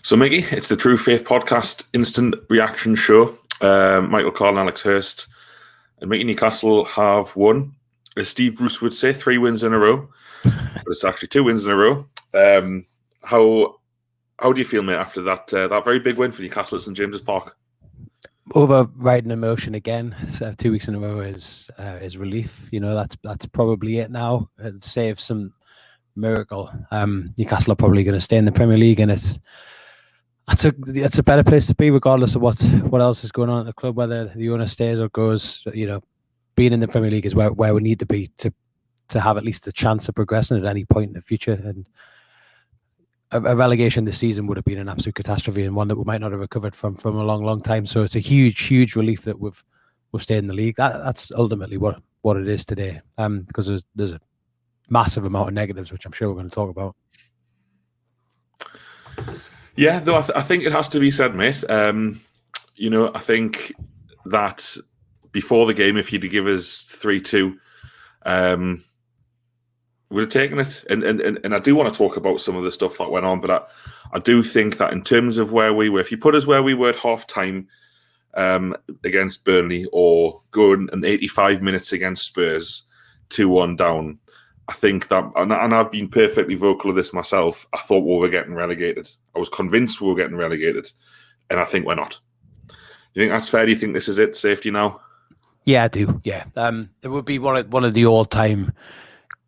So, Mickey, it's the True Faith Podcast instant reaction show. Michael Carling, Alex Hurst, and Mickey Newcastle have won. As Steve Bruce would say, 3 wins in a row, but it's actually 2 wins in a row. How do you feel, mate, after that very big win for Newcastle at St James's Park? Overriding emotion again. So 2 weeks in a row is relief. You know, that's probably it now. It saves some miracle. Newcastle are probably going to stay in the Premier League, and it's a better place to be, regardless of what else is going on at the club, whether the owner stays or goes. You know, being in the Premier League is where we need to be to have at least a chance of progressing at any point in the future. And a relegation this season would have been an absolute catastrophe, and one that we might not have recovered from a long time. So it's a huge relief that we've stayed in the league. That's ultimately what it is today. Because there's a massive amount of negatives, which I'm sure we're going to talk about. Yeah, though I think it has to be said, mate. You know, I think that before the game, if he'd give us 3-2, would have taken it. And I do want to talk about some of the stuff that went on, but I do think that in terms of where we were, if you put us where we were at half-time against Burnley, or going in 85 minutes against Spurs, 2-1 down, I think that, and I've been perfectly vocal of this myself, I thought we were getting relegated. I was convinced we were getting relegated, and I think we're not. Do you think that's fair? Do you think this is it, safety now? Yeah, I do. Yeah, it would be one of the all-time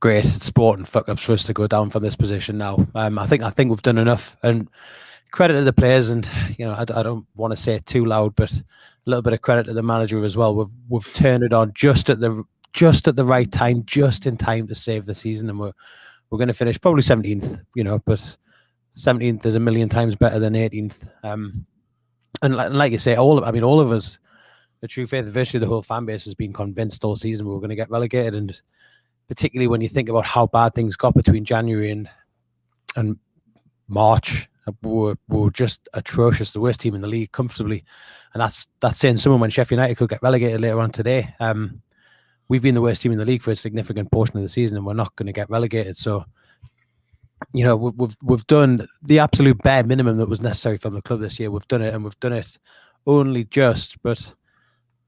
great sporting fuck-ups for us to go down from this position now. I think we've done enough, and credit to the players, and you know, I don't want to say it too loud, but a little bit of credit to the manager as well. We've turned it on just at the right time, just in time to save the season, and we're going to finish probably 17th, you know, but 17th is a million times better than 18th. And like you say, all of us, the True Faith, virtually the whole fan base has been convinced all season we were going to get relegated, and particularly when you think about how bad things got between January and March, we were just atrocious, the worst team in the league comfortably, and that's saying someone when Sheffield United could get relegated later on today. We've been the worst team in the league for a significant portion of the season, and we're not going to get relegated. So, you know, we've done the absolute bare minimum that was necessary from the club this year. We've done it, and we've done it only just. But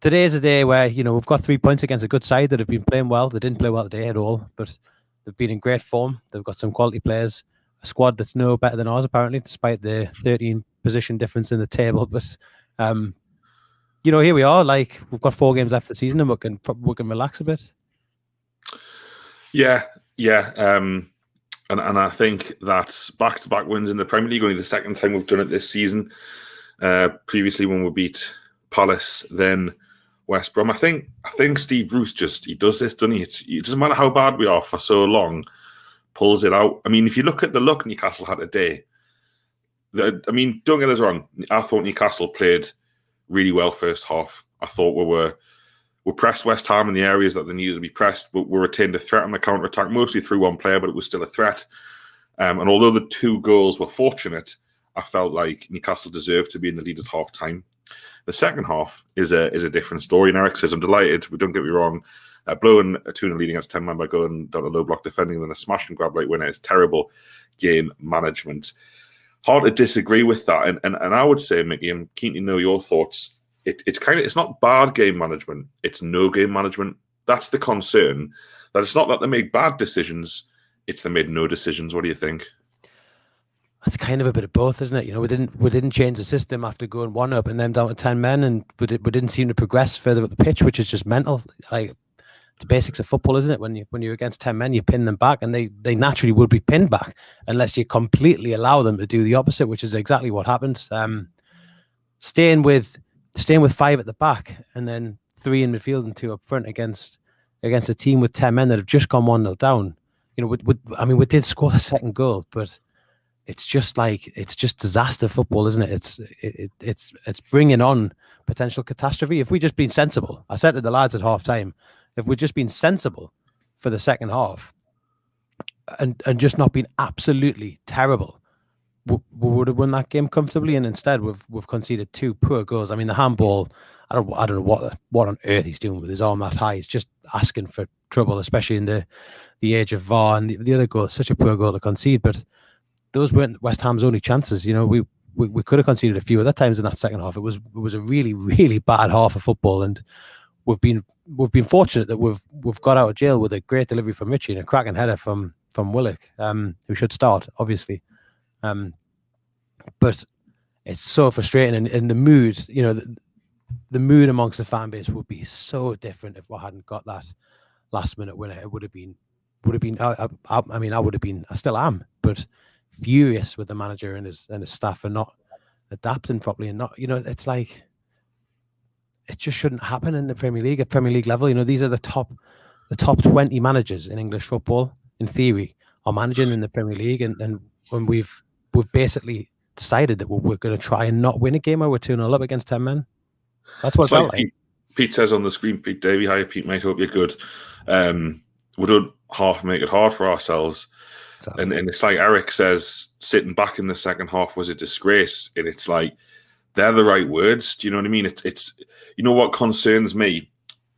today is a day where, you know, we've got 3 points against a good side that have been playing well. They didn't play well today at all, but they've been in great form. They've got some quality players, a squad that's no better than ours apparently, despite the 13 position difference in the table. But you know, here we are. Like, we've got 4 games left of the season, and we can relax a bit. Yeah. And I think that back-to-back wins in the Premier League, only the second time we've done it this season. Previously, when we beat Palace, then West Brom. I think Steve Bruce he does this, doesn't he? It doesn't matter how bad we are for so long, pulls it out. I mean, if you look at the look Newcastle had today, don't get us wrong. I thought Newcastle played really well first half. I thought we pressed West Ham in the areas that they needed to be pressed, but we retained a threat on the counter-attack, mostly through one player, but it was still a threat. And although the 2 goals were fortunate, I felt like Newcastle deserved to be in the lead at half-time. The second half is a different story, and Eric says, I'm delighted, but don't get me wrong, blowing a 2-0 lead against 10 men by going down a low-block defending and then a smash-and-grab late winner is terrible game management. Hard to disagree with that, and I would say, Mickey, I'm keen to know your thoughts. It's not bad game management, it's no game management. That's the concern. That it's not that they make bad decisions, it's they made no decisions. What do you think? It's kind of a bit of both, isn't it? You know, we didn't change the system after going 1-up and then down to 10 men, and we didn't seem to progress further up the pitch, which is just mental. Like, the basics of football, isn't it? When you're against 10 men, you pin them back, and they naturally would be pinned back unless you completely allow them to do the opposite, which is exactly what happened. Staying with 5 at the back and then 3 in midfield and 2 up front against a team with 10 men that have just gone 1-0 down. You know, we did score the second goal, but it's just disaster football, isn't it? It's bringing on potential catastrophe. If we just been sensible, I said to the lads at half time, if we'd just been sensible for the second half and just not been absolutely terrible, we would have won that game comfortably. And instead, we've conceded 2 poor goals. I mean, the handball, I don't know what on earth he's doing with his arm that high. He's just asking for trouble, especially in the age of VAR. And the other goal is such a poor goal to concede. But those weren't West Ham's only chances. You know, we could have conceded a few other times in that second half. It was a really, really bad half of football, and we've been fortunate that we've got out of jail with a great delivery from Richie and a cracking header from Willock, who should start obviously, but it's so frustrating, and the mood, the mood amongst the fan base would be so different if we hadn't got that last minute winner. It would have been. I mean, I would have been. I still am, but furious with the manager and his staff for not adapting properly and not. It's like it just shouldn't happen in the Premier League at Premier League level. These are the top 20 managers in English football, in theory, are managing in the Premier League, and when we've basically decided that we're going to try and not win a game where we're 2-0 up against 10 men. That's what it felt like. Pete says on the screen, Pete Davey, hi Pete, mate, hope you're good. We don't half make it hard for ourselves. Exactly. And it's like Eric says, sitting back in the second half was a disgrace. And it's like, they're the right words. Do you know what I mean? It's what concerns me?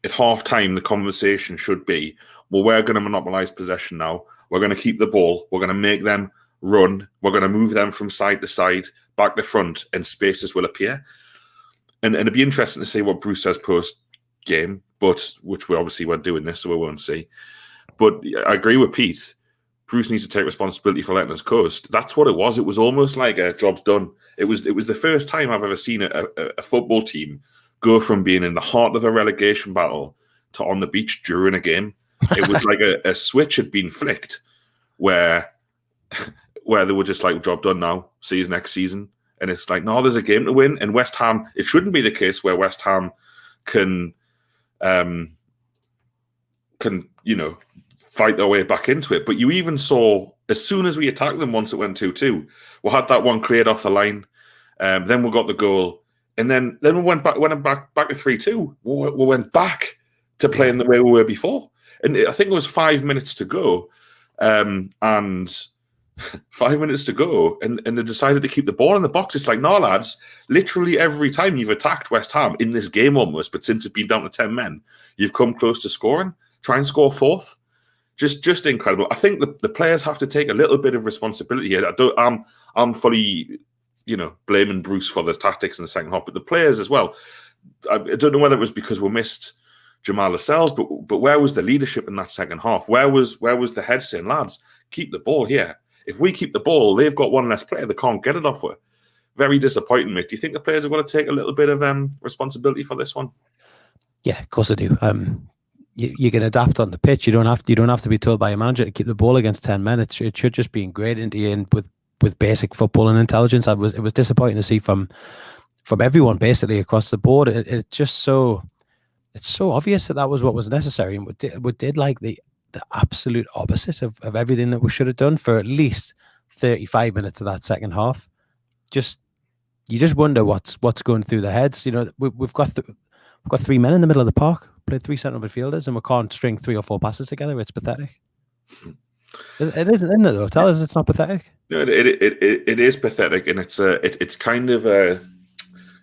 At half time, the conversation should be, well, we're going to monopolise possession now. We're going to keep the ball. We're going to make them run. We're going to move them from side to side, back to front, and spaces will appear. And it'd be interesting to see what Bruce says post-game, which we obviously weren't doing this, so we won't see. But I agree with Pete. Bruce needs to take responsibility for letting us coast. That's what it was. It was almost like a job's done. It was the first time I've ever seen a football team go from being in the heart of a relegation battle to on the beach during a game. It was like a switch had been flicked where they were just like, job done now, see you next season. And it's like, no, there's a game to win. And West Ham, it shouldn't be the case where West Ham can fight their way back into it. But you even saw, as soon as we attacked them once it went 2-2, we had that one cleared off the line. Then we got the goal. And then we went back to 3-2. We went back to playing the way we were before. And I think it was 5 minutes to go. And 5 minutes to go. And they decided to keep the ball in the box. It's like, no, lads, literally every time you've attacked West Ham in this game almost, but since it's been down to 10 men, you've come close to scoring. Try and score fourth. Just incredible. I think the players have to take a little bit of responsibility here. I'm fully, blaming Bruce for the tactics in the second half, but the players as well. I don't know whether it was because we missed Jamal Lascelles, but where was the leadership in that second half? Where was the head saying, lads, keep the ball here? If we keep the ball, they've got one less player. They can't get it off with. Very disappointing, mate. Do you think the players are going to take a little bit of responsibility for this one? Yeah, of course I do. You can adapt on the pitch. You don't have to be told by a manager to keep the ball against 10 men. It should just be ingrained into you with basic football and intelligence. It was disappointing to see from everyone basically across the board. It's so obvious that was what was necessary, and we did like the absolute opposite of everything that we should have done for at least 35 minutes of that second half. You just wonder what's going through their heads. We've got 3 men in the middle of the park, played 3 central midfielders, and we can't string 3 or 4 passes together. It's pathetic. It isn't it, though? Tell us it's not pathetic. No, it is pathetic, and it's kind of an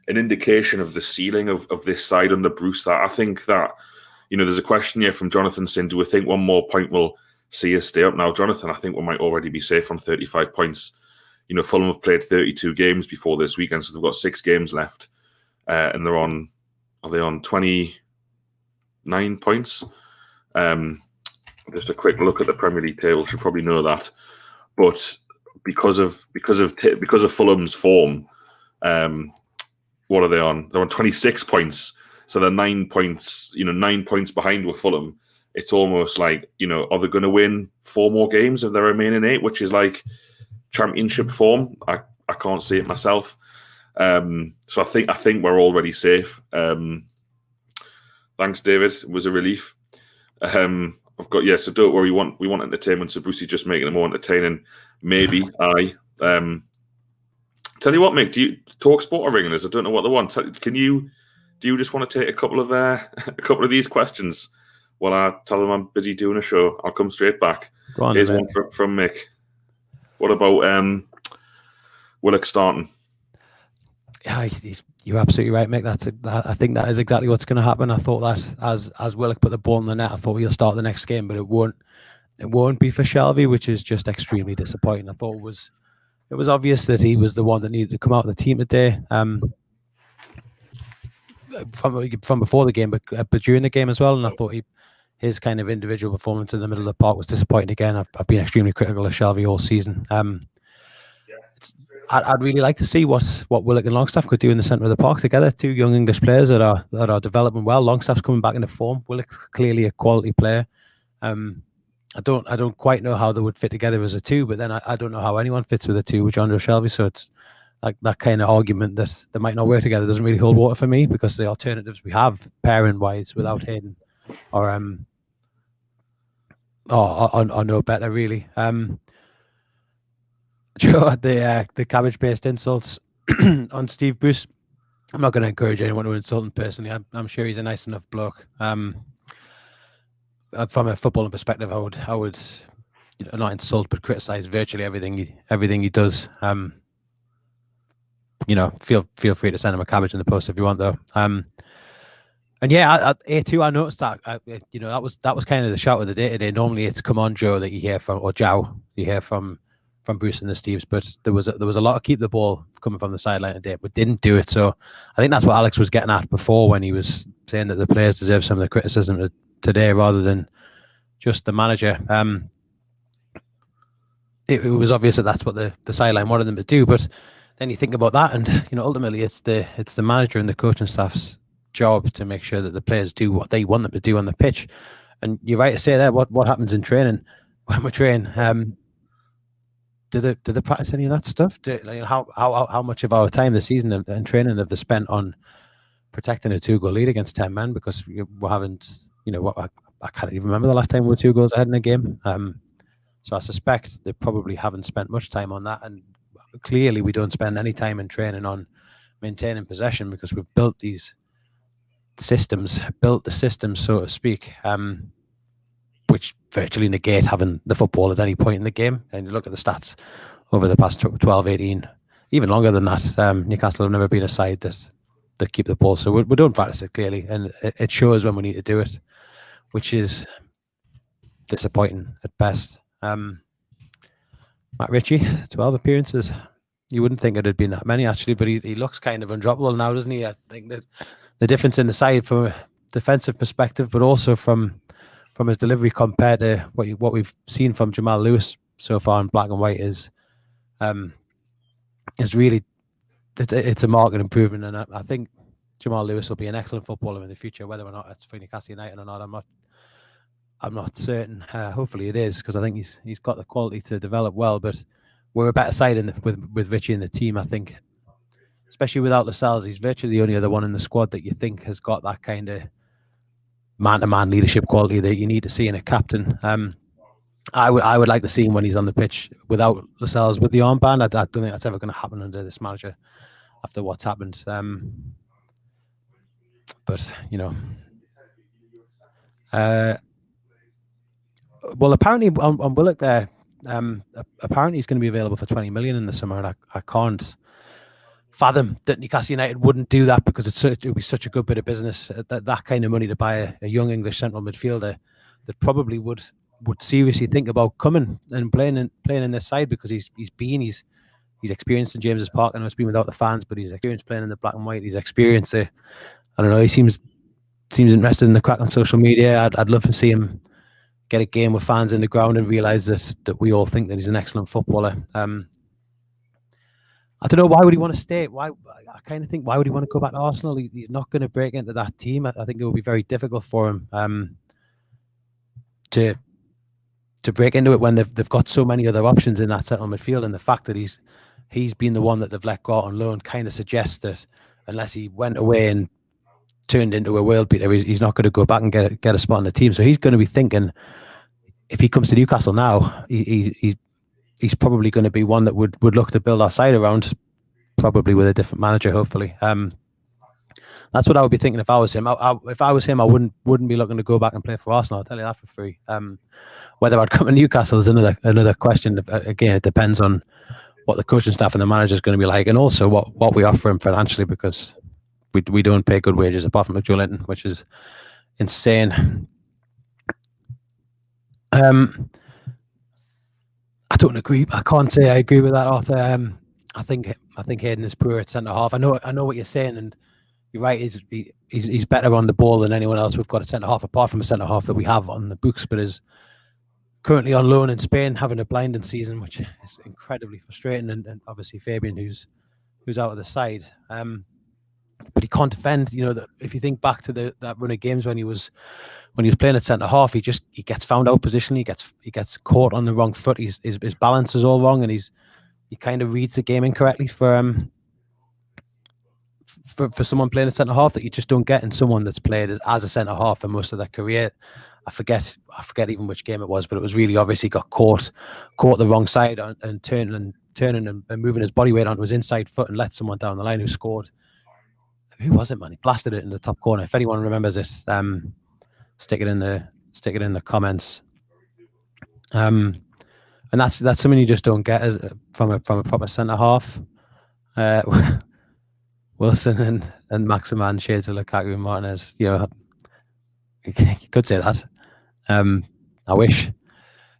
indication of the ceiling of this side under Bruce. That I think that there's a question here from Jonathan saying, do we think one more point will see us stay up? Now, Jonathan, I think we might already be safe on 35 points. Fulham have played 32 games before this weekend, so they've got 6 games left, and are they on 29 points? Just a quick look at the Premier League table. Should probably know that, but because of Fulham's form, what are they on? They're on 26 points, so they're 9 points. 9 points behind with Fulham. It's almost like are they going to win 4 more games of their remaining 8, which is like Championship form? I can't see it myself. So I think we're already safe. Thanks, David. It was a relief. So don't worry. We want entertainment. So Brucey's just making it more entertaining. Maybe tell you what, Mick. Do you talk sport or ringers? I don't know what they want. Do you just want to take a couple of these questions while I tell them I'm busy doing a show? I'll come straight back. Here's one from Mick. What about Willock starting? Yeah, you're absolutely right, Mick. I think that is exactly what's going to happen. I thought that as Willock put the ball in the net, I thought he'll start the next game, but it won't be for Shelby, which is just extremely disappointing. I thought it was it was obvious that he was the one that needed to come out of the team today. From before the game, but during the game as well. And I thought his kind of individual performance in the middle of the park was disappointing again. I've been extremely critical of Shelvey all season. I'd really like to see what Willock and Longstaff could do in the centre of the park together. Two young English players that are developing well. Longstaff's coming back into form. Willock's clearly a quality player. I don't quite know how they would fit together as a two, but then I don't know how anyone fits with a two with John Joe Shelvey. So it's like that kind of argument that they might not work together doesn't really hold water for me, because the alternatives we have pairing wise without Hayden are no better really. Joe, the cabbage based insults on Steve Bruce. I'm not going to encourage anyone to insult him personally. I'm sure he's a nice enough bloke. From a footballing perspective, I would not insult but criticize virtually everything he does. Feel free to send him a cabbage in the post if you want, though. And yeah, A2, I noticed that. That was kind of the shout of the day today. Normally, it's "Come on, Joe" that you hear from, or Jow you hear from Bruce and the Steves, but there was a lot of keep the ball coming from the sideline today, but didn't do it. So I think that's what Alex was getting at before when he was saying that the players deserve some of the criticism today rather than just the manager. It was obvious that that's what the sideline wanted them to do, but then you think about that, and ultimately it's the manager and the coaching staff's job to make sure that the players do what they want them to do on the pitch. And you're right to say there, what happens in training when we train. Do they practice any of that stuff? How much of our time this season and training have they spent on protecting a 2-goal lead against 10 men? Because we haven't, I can't even remember the last time we were 2 goals ahead in a game. So I suspect they probably haven't spent much time on that. And clearly we don't spend any time in training on maintaining possession, because we've built the system, so to speak, which virtually negate having the football at any point in the game. And you look at the stats over the past 12, 18, even longer than that, Newcastle have never been a side that keep the ball. So we don't practice it clearly, and it shows when we need to do it, which is disappointing at best. Matt Ritchie, 12 appearances. You wouldn't think it had been that many, actually, but he looks kind of undroppable now, doesn't he? I think that the difference in the side from a defensive perspective, but also from his delivery compared to what we've seen from Jamal Lewis so far in black and white is really, it's a marked improvement. And I think Jamal Lewis will be an excellent footballer in the future, whether or not it's for Newcastle United or not. I'm not certain. Hopefully it is, because I think he's got the quality to develop well. But we're a better side with Richie in the team, I think, especially without Lascelles. He's virtually the only other one in the squad that you think has got that kind of man-to-man leadership quality that you need to see in a captain. I would like to see him when he's on the pitch without Lascelles with the armband. I don't think that's ever going to happen under this manager after what's happened. But well, apparently on Willock there, apparently he's going to be available for 20 million in the summer, and I can't fathom that Newcastle United wouldn't do that, because it would be such a good bit of business. That kind of money to buy a young English central midfielder that probably would seriously think about coming and playing in this side, because he's experienced in James's Park. I know it's been without the fans, but he's experienced playing in the black and white. He's experienced it. I don't know. He seems interested in the crack on social media. I'd love to see him get a game with fans in the ground and realise that we all think that he's an excellent footballer. I don't know, why would he want to stay? I kind of think, why would he want to go back to Arsenal? He's not going to break into that team. I think it will be very difficult for him to break into it when they've got so many other options in that central midfield. And the fact that he's been the one that they've let go out on loan kind of suggests that unless he went away and turned into a world beater, he's not going to go back and get a spot in the team. So he's going to be thinking, if he comes to Newcastle now, he's probably going to be one that would look to build our side around, probably with a different manager, hopefully. That's what I would be thinking if I was him. If I was him, I wouldn't be looking to go back and play for Arsenal. I'll tell you that for free. Whether I'd come to Newcastle is another question. Again, it depends on what the coaching staff and the manager is going to be like, and also what we offer him financially, because we don't pay good wages apart from Joe Linton, which is insane. I don't agree. I can't say I agree with that, Arthur. I think Hayden is poor at centre half. I know what you're saying, and you're right. He's better on the ball than anyone else we've got at centre half, apart from a centre half that we have on the books, but is currently on loan in Spain, having a blinding season, which is incredibly frustrating. And obviously Fabian, who's out of the side. But he can't defend. You know, if you think back to that run of games when he was playing at centre half, he gets found out positionally. He gets caught on the wrong foot. His balance is all wrong, and he kind of reads the game incorrectly for someone playing at centre half that you just don't get in someone that's played as a centre half for most of their career. I forget even which game it was, but it was really obvious he got caught the wrong side and turning and moving his body weight onto his inside foot and let someone down the line who scored. Who was it, man? He blasted it in the top corner. If anyone remembers it, stick it in the comments. And that's something you just don't get from a proper centre half. Wilson and Maximan, shades of Lukaku and Martinez. You know, you could say that. I wish.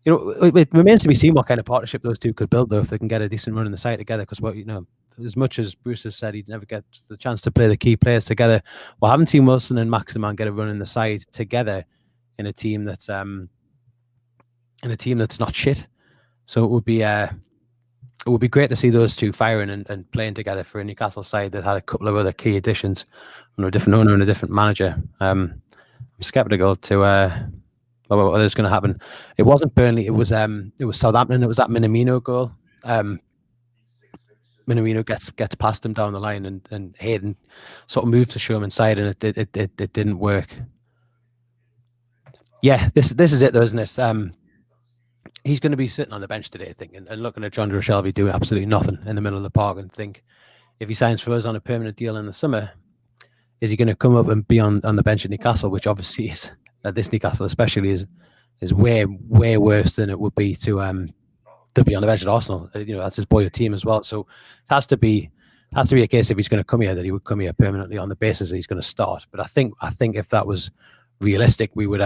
You know, it remains to be seen what kind of partnership those two could build, though, if they can get a decent run in the side together. Because, well, you know, as much as Bruce has said he'd never get the chance to play the key players together, well, I haven't seen Wilson and Maximan get a run in the side together in a team that's not shit. So it would be great to see those two firing and playing together for a Newcastle side that had a couple of other key additions under a different owner and a different manager. I'm skeptical to what is going to happen. It wasn't Burnley. It was Southampton. It was that Minamino goal. Minamino gets past him down the line, and Hayden sort of moved to show him inside, and it didn't work. Yeah, this is it though, isn't it? He's going to be sitting on the bench today, thinking and looking at Jonjo Shelvey doing absolutely nothing in the middle of the park, and think, if he signs for us on a permanent deal in the summer, is he going to come up and be on the bench at Newcastle, which obviously is this Newcastle especially is way worse than it would be to be on the bench at Arsenal. You know, that's his boyhood team as well. So it has to be a case, if he's going to come here, that he would come here permanently on the basis that he's going to start. But I think if that was realistic, we would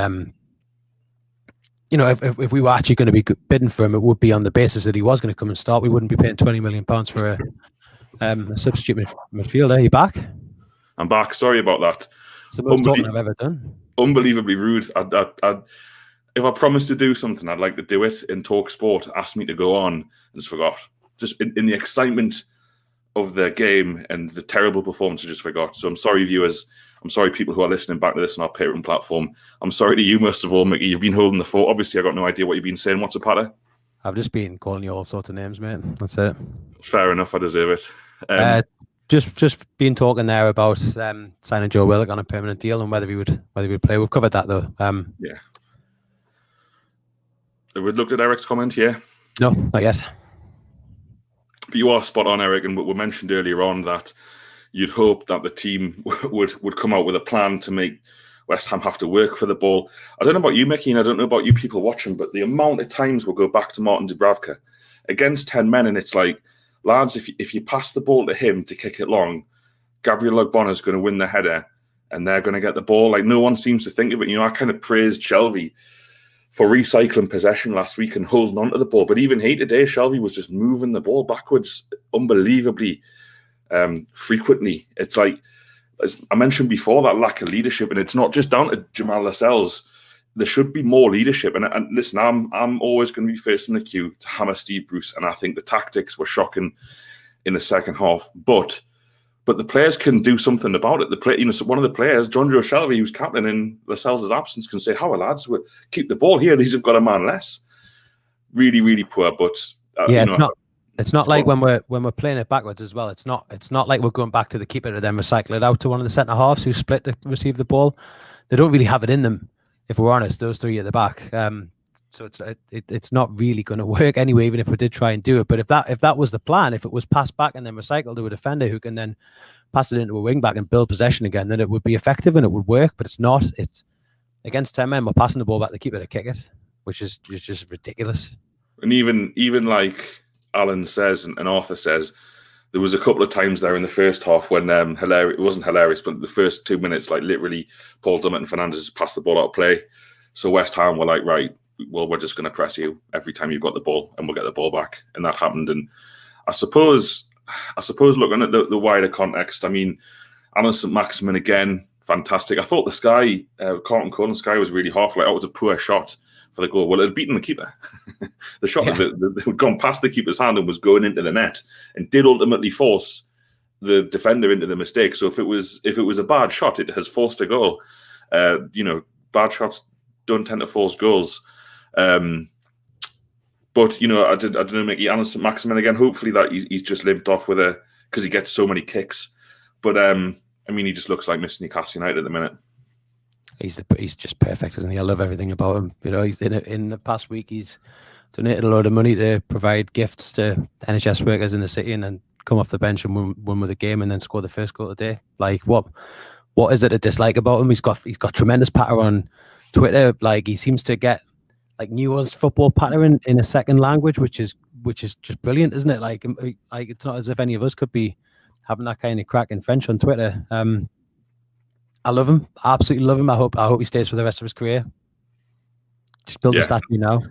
you know, if we were actually going to be bidding for him, it would be on the basis that he was going to come and start. We wouldn't be paying £20 million for a substitute midfielder. Are you back? I'm back. Sorry about that. It's the most talking I've ever done. Unbelievably rude. If I promised to do something, I'd like to do it. In Talk Sport, asked me to go on, and just forgot. Just in the excitement of the game and the terrible performance, I just forgot. So I'm sorry, viewers. I'm sorry, people who are listening back to this on our Patreon platform. I'm sorry to you, most of all, Mickey. You've been holding the fort. Obviously, I got no idea what you've been saying. What's the patter? I've just been calling you all sorts of names, mate. That's it. Fair enough. I deserve it. Just been talking there about signing Joe Willock on a permanent deal and whether he would play. We've covered that though. Yeah. Have we looked at Eric's comment here? No, not yet. But you are spot on, Eric, and we mentioned earlier on that you'd hope that the team would come out with a plan to make West Ham have to work for the ball. I don't know about you, Mickey, and I don't know about you people watching, but the amount of times we'll go back to Martin Dubravka against 10 men, and it's like, lads, if you pass the ball to him to kick it long, Gabriel Ogbonna's going to win the header and they're going to get the ball. Like, no one seems to think of it. You know, I kind of praised Shelvey for recycling possession last week and holding on to the ball. But even he today, Shelvey was just moving the ball backwards unbelievably frequently. It's like, as I mentioned before, that lack of leadership. And it's not just down to Jamal Lascelles. There should be more leadership. And listen, I'm always going to be first in the queue to hammer Steve Bruce. And I think the tactics were shocking in the second half. But the players can do something about it. So one of the players, Jonjo Shelvey, who's captain in Lascelles' absence, can say, "How lads, we'll keep the ball here. These have got a man less." Really, really poor. But yeah, it's not like when we're playing it backwards as well. It's not like we're going back to the keeper to then recycle it out to one of the centre halves who split to receive the ball. They don't really have it in them, if we're honest. Those three at the back. So it's not really going to work anyway, even if we did try and do it. But if that was the plan, if it was passed back and then recycled to a defender who can then pass it into a wing back and build possession again, then it would be effective and it would work. But it's not. It's against 10 men. We're passing the ball back to the keeper to kick it, which is just ridiculous. And even like Alan says and Arthur says, there was a couple of times there in the first half when it wasn't hilarious, but the first 2 minutes, like literally Paul Dummett and Fernandes passed the ball out of play. So West Ham were like, right, well, we're just going to press you every time you've got the ball, and we'll get the ball back. And that happened. And I suppose looking at the wider context, I mean, Alan St. Maximin again, fantastic. I thought the Sky, Carlton Cullen Sky was really half-like. That was a poor shot for the goal. Well, it had beaten the keeper. The shot that had gone past the keeper's hand and was going into the net, and did ultimately force the defender into the mistake. So if it was a bad shot, it has forced a goal. Bad shots don't tend to force goals. But I don't know, Mickey, Alan St. Maximin again. Hopefully that he's just limped off with because he gets so many kicks. But he just looks like Mr. Newcastle United at the minute. He's just perfect, isn't he? I love everything about him. He's in the past week he's donated a load of money to provide gifts to NHS workers in the city, and then come off the bench and win with a game, and then score the first goal of the day. Like, what is it to dislike about him? He's got tremendous patter on Twitter. Like, he seems to get like nuanced football pattern in a second language, which is just brilliant, isn't it? Like it's not as if any of us could be having that kind of crack in French on Twitter. I love him. I absolutely love him. I hope he stays for the rest of his career. Just build a statue now.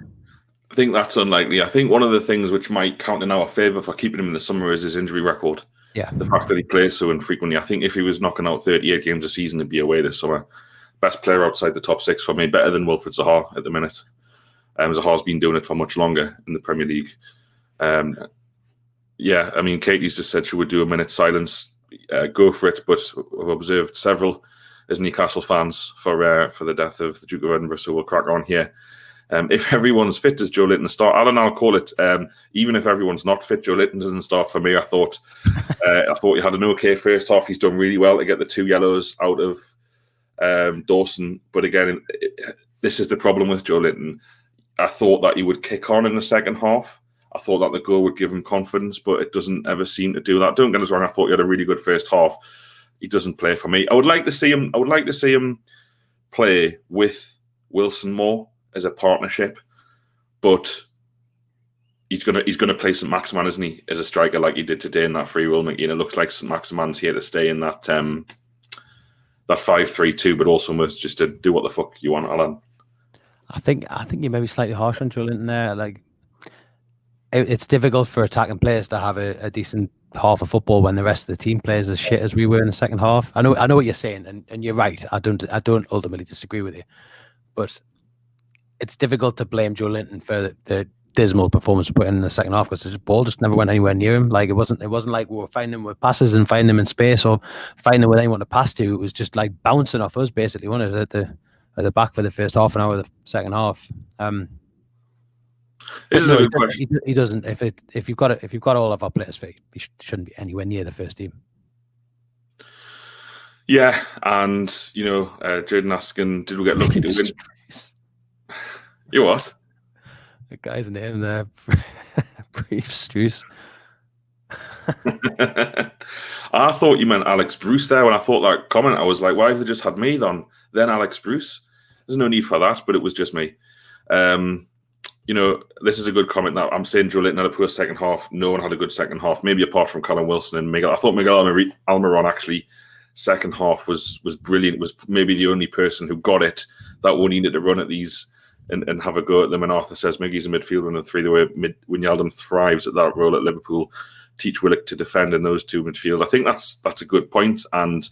I think that's unlikely. I think one of the things which might count in our favour for keeping him in the summer is his injury record. Yeah. The fact that he plays so infrequently. I think if he was knocking out 38 games a season, he'd be away this summer. Best player outside the top six for me, better than Wilfried Zaha at the minute. Zaha's been doing it for much longer in the Premier League. Katie's just said she would do a minute's silence. Go for it, but I've observed several as Newcastle fans for the death of the Duke of Edinburgh, so we'll crack on here. If everyone's fit, does Joe Linton start? Alan, I'll call it. Even if everyone's not fit, Joe Linton doesn't start for me. I thought he had an okay first half. He's done really well to get the 2 yellows out of Dawson. But again, this is the problem with Joe Linton. I thought that he would kick on in the second half. I thought that the goal would give him confidence, but it doesn't ever seem to do that. Don't get us wrong. I thought he had a really good first half. He doesn't play for me. I would like to see him play with Wilson more as a partnership, but he's gonna play St. Maximin, isn't he, as a striker like he did today in that free will. And it looks like St. Maximin's here to stay in that 5-3-2, but also must just to do what the fuck you want, Alan. I think you may be slightly harsh on Joe Linton there. Like, it's difficult for attacking players to have a decent half of football when the rest of the team plays as shit as we were in the second half. I know what you're saying, and you're right. I don't ultimately disagree with you, but it's difficult to blame Joe Linton for the dismal performance we put in the second half, because the ball just never went anywhere near him. Like, it wasn't like we were finding him with passes and finding him in space or finding him with anyone to pass to. It was just like bouncing off us, basically, wasn't it, at the back for the first half an hour of the second half. He doesn't. If you've got all of our players fit, he shouldn't be anywhere near the first team. Yeah, and Jordan asking, did we get lucky to win? You what? The guy's name there, Brief Struce. I thought you meant Alex Bruce there when I thought that comment. I was like, why have they just had me then Alex Bruce? There's no need for that, but it was just me. This is a good comment. That I'm saying Joe Linton had a poor second half. No one had a good second half, maybe apart from Callum Wilson and Miguel. I thought Miguel Almiron actually second half was brilliant. Was maybe the only person who got it that one needed to run at these and have a go at them. And Arthur says Miggy's a midfielder and the way Wijnaldum thrives at that role at Liverpool. Teach Willock to defend in those two midfield. I think that's a good point. And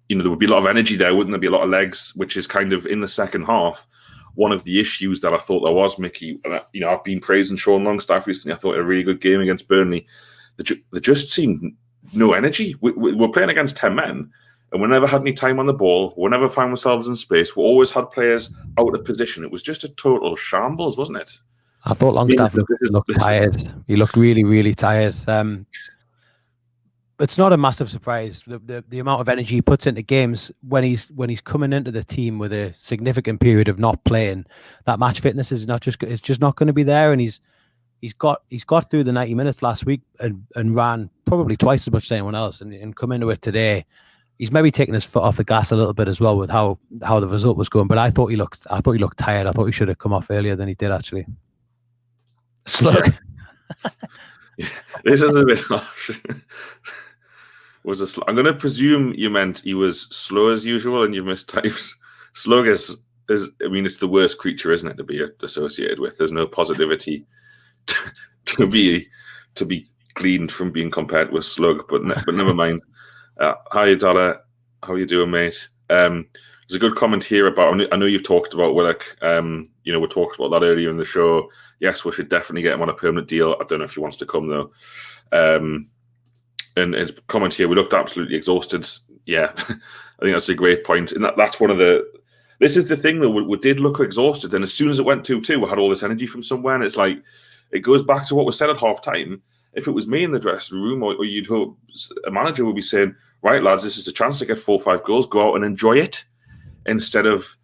there would be a lot of energy there, wouldn't there? Be a lot of legs, which is kind of in the second half. One of the issues that I thought there was, Mickey, I've been praising Sean Longstaff recently. I thought he had a really good game against Burnley. There just seemed no energy. We're playing against 10 men, and we never had any time on the ball. We never found ourselves in space. We always had players out of position. It was just a total shambles, wasn't it? I thought Longstaff looked tired. He looked really, really tired. It's not a massive surprise the amount of energy he puts into games when he's coming into the team with a significant period of not playing. That match fitness is just not going to be there, and he's got through the 90 minutes last week and ran probably twice as much as anyone else, and come into it today. He's maybe taking his foot off the gas a little bit as well with how the result was going. But I thought he looked tired. I thought he should have come off earlier than he did actually. Slug. Yeah. This is a bit harsh. I'm going to presume you meant he was slow as usual and you've mistyped. Slug is it's the worst creature, isn't it, to be associated with? There's no positivity to be gleaned from being compared to a slug. But never mind. Hi, Dollar. How are you doing, mate? There's a good comment here about. I know you've talked about Willock. We talked about that earlier in the show. Yes, we should definitely get him on a permanent deal. I don't know if he wants to come though. And his comment here, we looked absolutely exhausted. Yeah, I think that's a great point. And that's one of the. This is the thing though. We did look exhausted, and as soon as it went 2-2, we had all this energy from somewhere, and it's like it goes back to what was said at half time. If it was me in the dressing room, or you'd hope a manager would be saying, "Right, lads, this is a chance to get 4 or 5 goals. Go out and enjoy it," instead of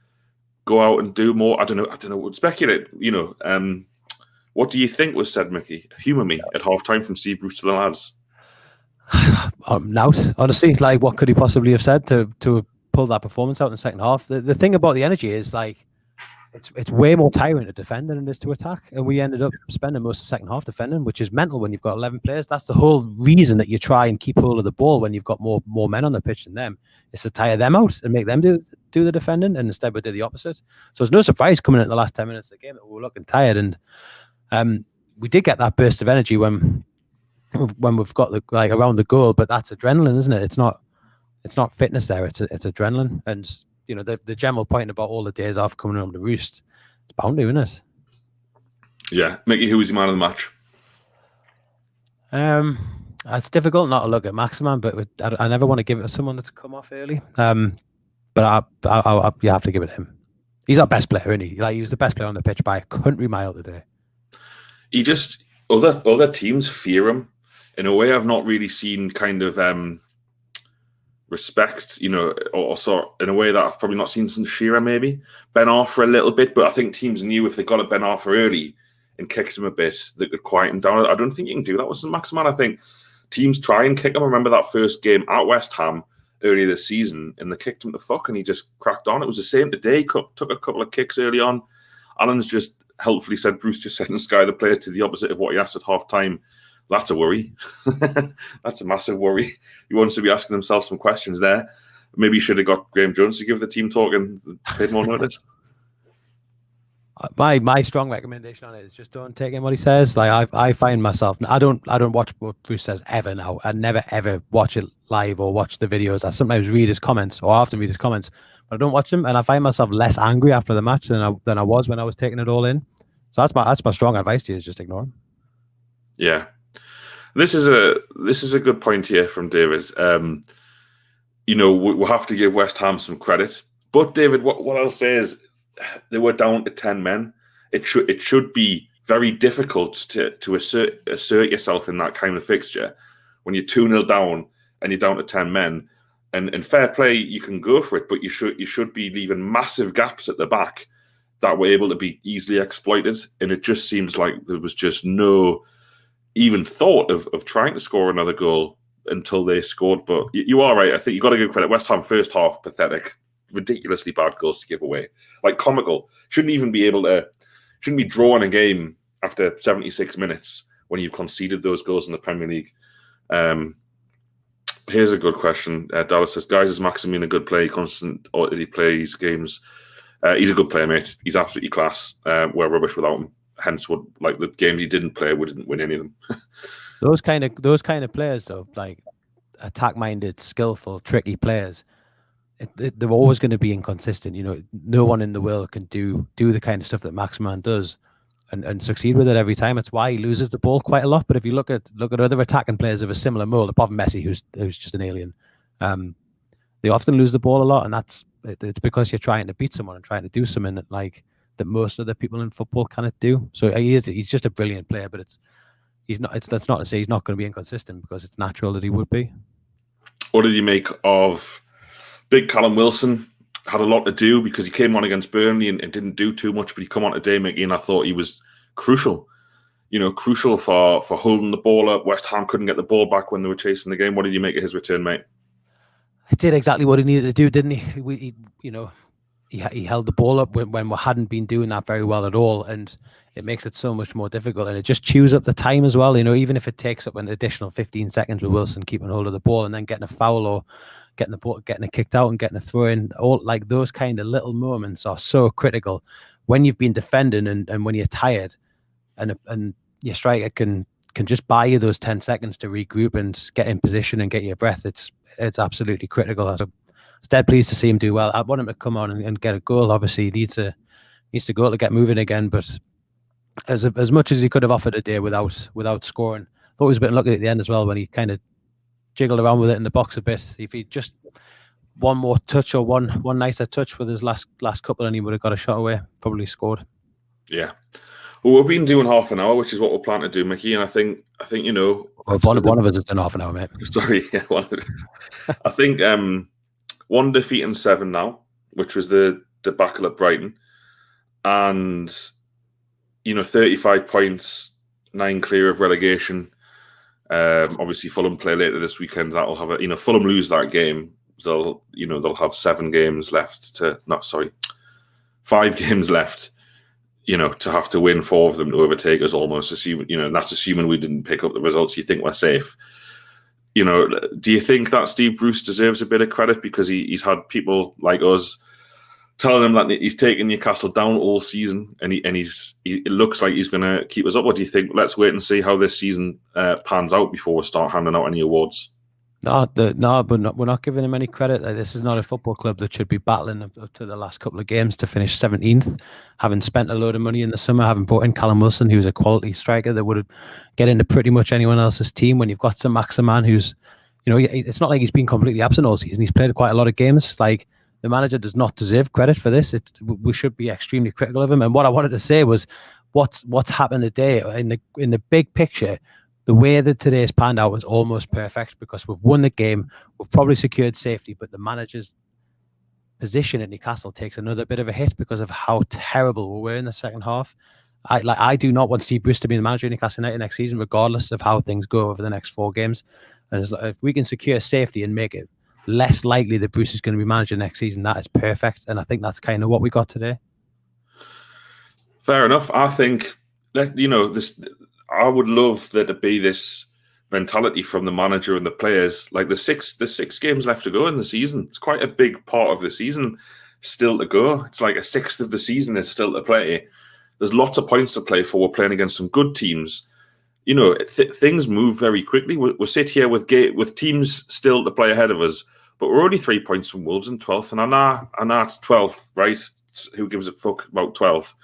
go out and do more. I don't know. Would speculate. What do you think was said, Mickey? Humour me at half time from Steve Bruce to the lads. Now, honestly, like, what could he possibly have said to pull that performance out in the second half? The thing about the energy is, like, it's way more tiring to defend than it is to attack, and we ended up spending most of the second half defending, which is mental when you've got 11 players. That's the whole reason that you try and keep hold of the ball when you've got more men on the pitch than them, is to tire them out and make them do the defending, and instead we did the opposite. So it's no surprise coming in the last 10 minutes of the game that we were looking tired, and we did get that burst of energy when we've got around the goal, but that's adrenaline, isn't it? It's not fitness there. It's adrenaline, and the general point about all the days off coming home to roost, it's bound to, isn't it? Yeah, Mickey, who was your man of the match? It's difficult not to look at Maximan, but I never want to give it to someone that's come off early. But you have to give it to him. He's our best player, isn't he? Like, he was the best player on the pitch by a country mile today. He just other teams fear him in a way I've not really seen. Kind of respect, or sort in a way that I've probably not seen since Shearer, maybe Ben Arthur a little bit. But I think teams knew if they got at Ben Arthur early and kicked him a bit, they could quiet him down. I don't think you can do that with Maximan. I think teams try and kick him. I remember that first game at West Ham earlier this season, and they kicked him to fuck, and he just cracked on. It was the same today. Took a couple of kicks early on. Alan's just helpfully said, Bruce just said in Sky the players to the opposite of what he asked at half time. That's a worry. That's a massive worry. He wants to be asking himself some questions there. Maybe he should have got Graham Jones to give the team talk and paid more notice. My strong recommendation on it is just don't take him what he says. Like, I find myself, I don't watch what Bruce says ever now. I never ever watch it live or watch the videos. I sometimes read his comments, or often read his comments, but I don't watch them, and I find myself less angry after the match than I was when I was taking it all in. So that's my strong advice to you, is just ignore him. Yeah. This is a good point here from David. We'll have to give West Ham some credit, but David, what I'll say is they were down to 10 men. It should be very difficult to assert yourself in that kind of fixture when you're 2-0 down and you're down to 10 men. And fair play, you can go for it, but you should be leaving massive gaps at the back that were able to be easily exploited. And it just seems like there was just no even thought of trying to score another goal until they scored. But you are right. I think you got to give credit. West Ham first half, pathetic, ridiculously bad goals to give away. Like, comical. Shouldn't be drawing a game after 76 minutes when you've conceded those goals in the Premier League. Here's a good question. Dallas says, guys, is Maximin a good player? Constant, or does he play his games? He's a good player, mate. He's absolutely class. We're rubbish without him. Hence, the games he didn't play, we didn't win any of them. Those kind of players, though, like attack-minded, skillful, tricky players, they're always going to be inconsistent. No one in the world can do the kind of stuff that Maximan does and succeed with it every time. It's why he loses the ball quite a lot. But if you look at other attacking players of a similar mold, apart from Messi, who's just an alien, they often lose the ball a lot, and it's because you're trying to beat someone and trying to do something that most of the people in football cannot do. So he's just a brilliant player, but that's not to say he's not going to be inconsistent, because it's natural that he would be. What did you make of big Callum Wilson? Had a lot to do because he came on against Burnley and didn't do too much, but he come on today, Mickey, and I thought he was crucial. Crucial for holding the ball up. West Ham couldn't get the ball back when they were chasing the game. What did you make of his return, mate? He did exactly what he needed to do, didn't he? He held the ball up when we hadn't been doing that very well at all. And it makes it so much more difficult, and it just chews up the time as well. Even if it takes up an additional 15 seconds with Wilson keeping hold of the ball and then getting a foul or getting the ball, getting it kicked out and getting a throw in, all like those kind of little moments are so critical when you've been defending and when you're tired, and your striker can just buy you those 10 seconds to regroup and get in position and get your breath. It's absolutely critical. So I was dead pleased to see him do well. I want him to come on and get a goal. Obviously, he needs to go to get moving again. But as much as he could have offered a day without scoring, I thought he was a bit unlucky at the end as well when he kind of jiggled around with it in the box a bit. If he just one more touch or one nicer touch with his last couple, and he would have got a shot away, probably scored. Yeah. Well, we've been doing half an hour, which is what we're planning to do, Mickey. And I think well, one of us has done half an hour, mate. Sorry, yeah, one of us. I think 1 defeat and 7 now, which was the debacle at Brighton, and 35 points, 9 clear of relegation. Obviously, Fulham play later this weekend. That'll have Fulham lose that game. They'll have 7 games left to 5 games left. To have to win 4 of them to overtake us, almost assuming, and that's assuming we didn't pick up the results. You think we're safe? Do you think that Steve Bruce deserves a bit of credit because he's had people like us telling him that he's taken Newcastle down all season, and it looks like he's going to keep us up? Or do you think let's wait and see how this season pans out before we start handing out any awards? No, we're not giving him any credit. This is not a football club that should be battling up to the last couple of games to finish 17th, having spent a load of money in the summer, having brought in Callum Wilson, who's a quality striker that would get into pretty much anyone else's team. When you've got some Maximan who's, it's not like he's been completely absent all season. He's played quite a lot of games. Like, the manager does not deserve credit for this. We should be extremely critical of him. And what I wanted to say was what's happened today in the big picture. The way that today's panned out was almost perfect because we've won the game. We've probably secured safety, but the manager's position at Newcastle takes another bit of a hit because of how terrible we were in the second half. I do not want Steve Bruce to be the manager of Newcastle United next season, regardless of how things go over the next 4 games. And if we can secure safety and make it less likely that Bruce is going to be manager next season, that is perfect. And I think that's kind of what we got today. Fair enough. I think that, this. I would love there to be this mentality from the manager and the players. Like the six games left to go in the season. It's quite a big part of the season still to go. It's like a sixth of the season is still to play. There's lots of points to play for. We're playing against some good teams. Things move very quickly. We're sit here with teams still to play ahead of us, but we're only 3 points from Wolves in 12th, and I'm not 12th, right? Who gives a fuck about 12?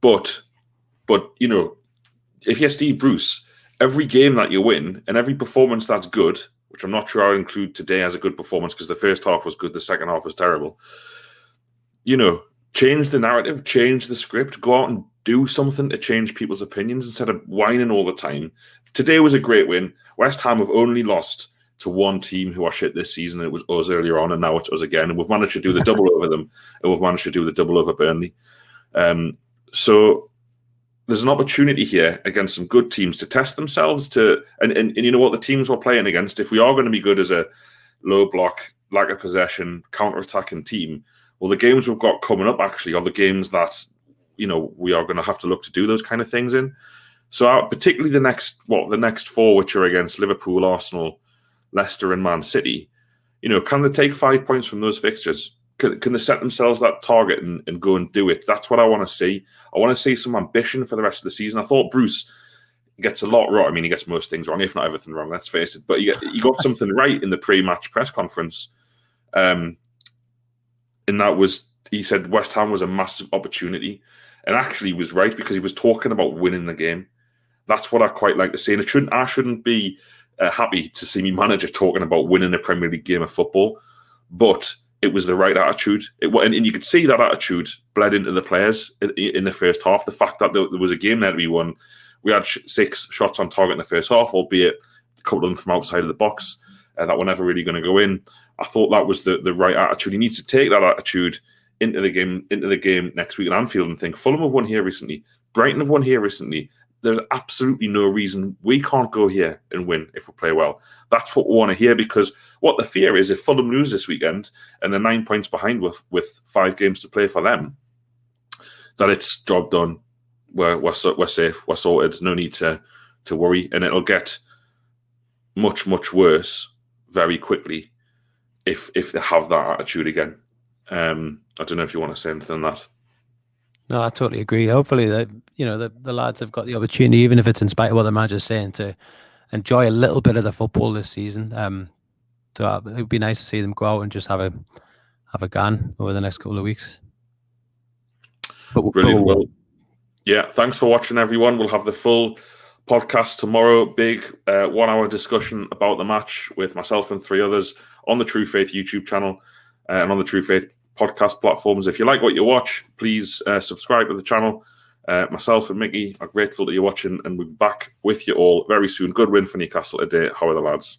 But if you're Steve Bruce, every game that you win and every performance that's good, which I'm not sure I'll include today as a good performance because the first half was good, the second half was terrible. Change the narrative, change the script, go out and do something to change people's opinions instead of whining all the time. Today was a great win. West Ham have only lost to one team who are shit this season. It was us earlier on, and now it's us again. And we've managed to do the double over them, and we've managed to do the double over Burnley. So there's an opportunity here against some good teams to test themselves and you know what, the teams we're playing against, if we are going to be good as a low block, lack of possession, counter-attacking team, well, the games we've got coming up actually are the games that, we are going to have to look to do those kind of things in. So particularly the next 4, which are against Liverpool, Arsenal, Leicester and Man City, can they take 5 points from those fixtures? Can they set themselves that target and go and do it? That's what I want to see. I want to see some ambition for the rest of the season. I thought Bruce gets a lot wrong. I mean, he gets most things wrong, if not everything wrong, let's face it. But he got something right in the pre-match press conference. And that was, he said West Ham was a massive opportunity. And actually he was right because he was talking about winning the game. That's what I quite like to see. And I shouldn't be happy to see me manager talking about winning a Premier League game of football. But it was the right attitude. And you could see that attitude bled into the players in the first half. The fact that there was a game there to be won. We had 6 shots on target in the first half, albeit a couple of them from outside of the box that were never really going to go in. I thought that was the right attitude. He needs to take that attitude into the game next week at Anfield and think, Fulham have won here recently. Brighton have won here recently. There's absolutely no reason we can't go here and win if we play well. That's what we want to hear, because what the fear is, if Fulham lose this weekend and they're 9 points behind with 5 games to play for them, that it's job done. We're safe. We're sorted. No need to worry, and it'll get much worse very quickly if they have that attitude again. I don't know if you want to say anything on that. No, I totally agree. Hopefully that the lads have got the opportunity, even if it's in spite of what the manager's saying, to enjoy a little bit of the football this season. So it would be nice to see them go out and just have a gun over the next couple of weeks. Brilliant. Well, yeah, thanks for watching, everyone. We'll have the full podcast tomorrow. Big 1 hour discussion about the match with myself and 3 others on the True Faith YouTube channel and on the True Faith podcast platforms. If you like what you watch, please subscribe to the channel. Myself and Mickey are grateful that you're watching, and we'll be back with you all very soon. Good win for Newcastle today. How are the lads?